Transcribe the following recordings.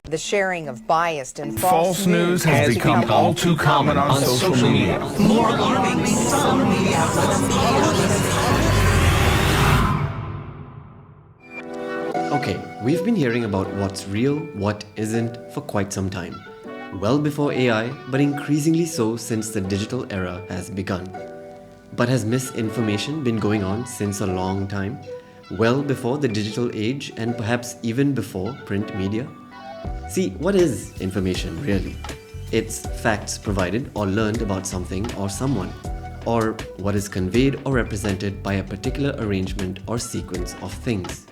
The sharing of biased and False news has become all too common on social media. More alarming, some media Okay, we've been hearing about what's real, what isn't for quite some time. Well before AI, but increasingly so since the digital era has begun. But has misinformation been going on since a long time? Well before the digital age and perhaps even before print media? See, what is information really? It's facts provided or learned about something or someone, or what is conveyed or represented by a particular arrangement or sequence of things.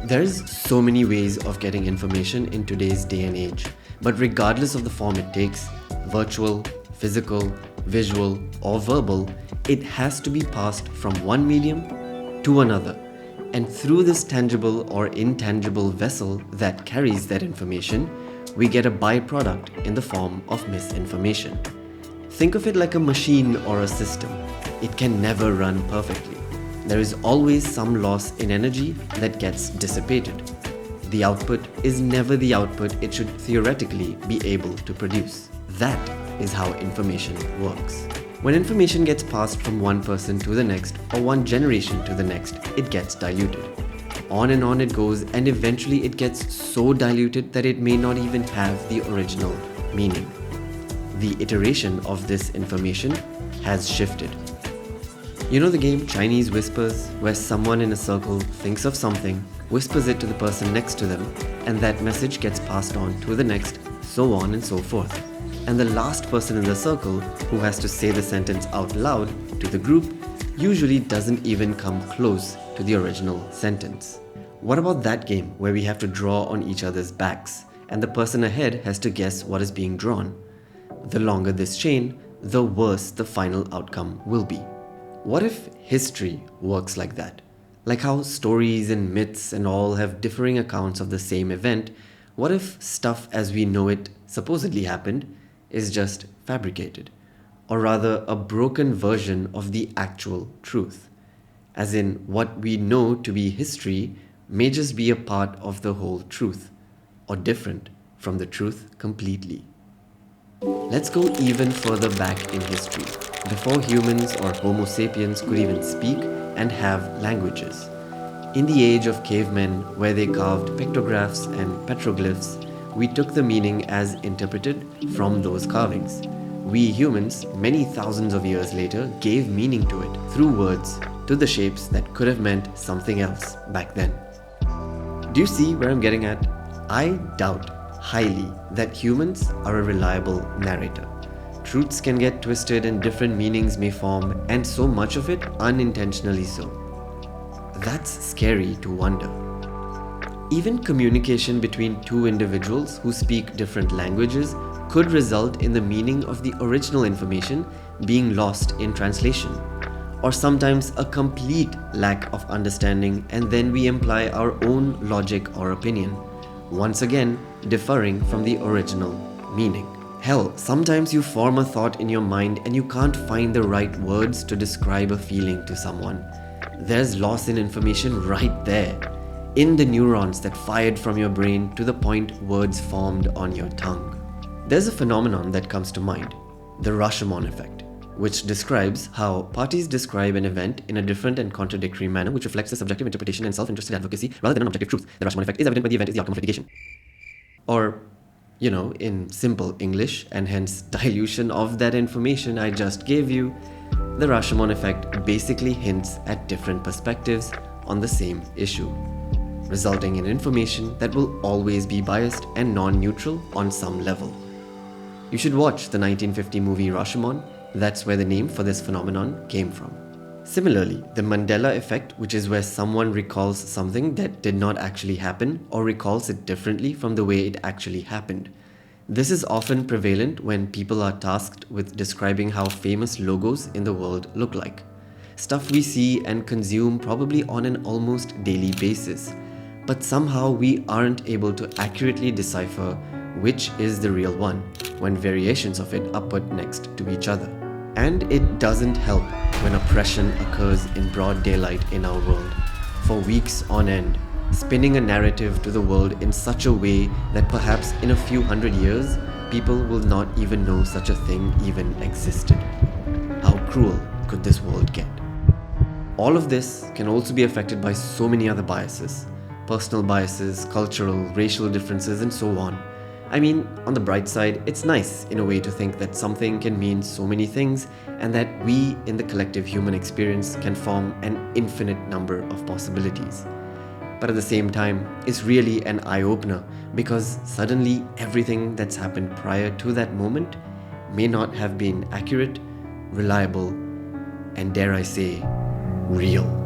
There's so many ways of getting information in today's day and age, but regardless of the form it takes, virtual, physical, visual, or verbal, it has to be passed from one medium to another. And through this tangible or intangible vessel that carries that information, we get a byproduct in the form of misinformation. Think of it like a machine or a system. It can never run perfectly. There is always some loss in energy that gets dissipated. The output is never the output it should theoretically be able to produce. That is how information works. When information gets passed from one person to the next or one generation to the next, it gets diluted. On and on it goes, and eventually it gets so diluted that it may not even have the original meaning. The iteration of this information has shifted. You know the game Chinese Whispers, where someone in a circle thinks of something, whispers it to the person next to them, and that message gets passed on to the next, so on and so forth. And the last person in the circle who has to say the sentence out loud to the group usually doesn't even come close to the original sentence. What about that game where we have to draw on each other's backs and the person ahead has to guess what is being drawn? The longer this chain, the worse the final outcome will be. What if history works like that? Like how stories and myths and all have differing accounts of the same event, what if stuff as we know it supposedly happened is just fabricated, or rather a broken version of the actual truth? As in, what we know to be history may just be a part of the whole truth, or different from the truth completely. Let's go even further back in history, before humans or Homo sapiens could even speak and have languages. In the age of cavemen, where they carved pictographs and petroglyphs, we took the meaning as interpreted from those carvings. We humans, many thousands of years later, gave meaning to it through words to the shapes that could have meant something else back then. Do you see where I'm getting at? I doubt highly that humans are a reliable narrator. Truths can get twisted and different meanings may form, and so much of it unintentionally so. That's scary to wonder. Even communication between two individuals who speak different languages could result in the meaning of the original information being lost in translation, or sometimes a complete lack of understanding, and then we imply our own logic or opinion, once again differing from the original meaning. Hell, sometimes you form a thought in your mind and you can't find the right words to describe a feeling to someone. There's loss in information right there, in the neurons that fired from your brain to the point words formed on your tongue. There's a phenomenon that comes to mind, the Rashomon effect, which describes how parties describe an event in a different and contradictory manner which reflects the subjective interpretation and self-interested advocacy rather than an objective truth. The Rashomon effect is evident when the event is the outcome of litigation. Or, in simple English, and hence dilution of that information I just gave you, the Rashomon effect basically hints at different perspectives on the same issue, resulting in information that will always be biased and non-neutral on some level. You should watch the 1950 movie Rashomon. That's where the name for this phenomenon came from. Similarly, the Mandela effect, which is where someone recalls something that did not actually happen or recalls it differently from the way it actually happened. This is often prevalent when people are tasked with describing how famous logos in the world look like. Stuff we see and consume probably on an almost daily basis, but somehow we aren't able to accurately decipher which is the real one when variations of it are put next to each other. And it doesn't help when oppression occurs in broad daylight in our world, for weeks on end, spinning a narrative to the world in such a way that perhaps in a few hundred years, people will not even know such a thing even existed. How cruel could this world get? All of this can also be affected by so many other biases. Personal biases, cultural, racial differences, and so on. I mean, on the bright side, it's nice in a way to think that something can mean so many things and that we in the collective human experience can form an infinite number of possibilities. But at the same time, it's really an eye-opener because suddenly everything that's happened prior to that moment may not have been accurate, reliable, and dare I say, real.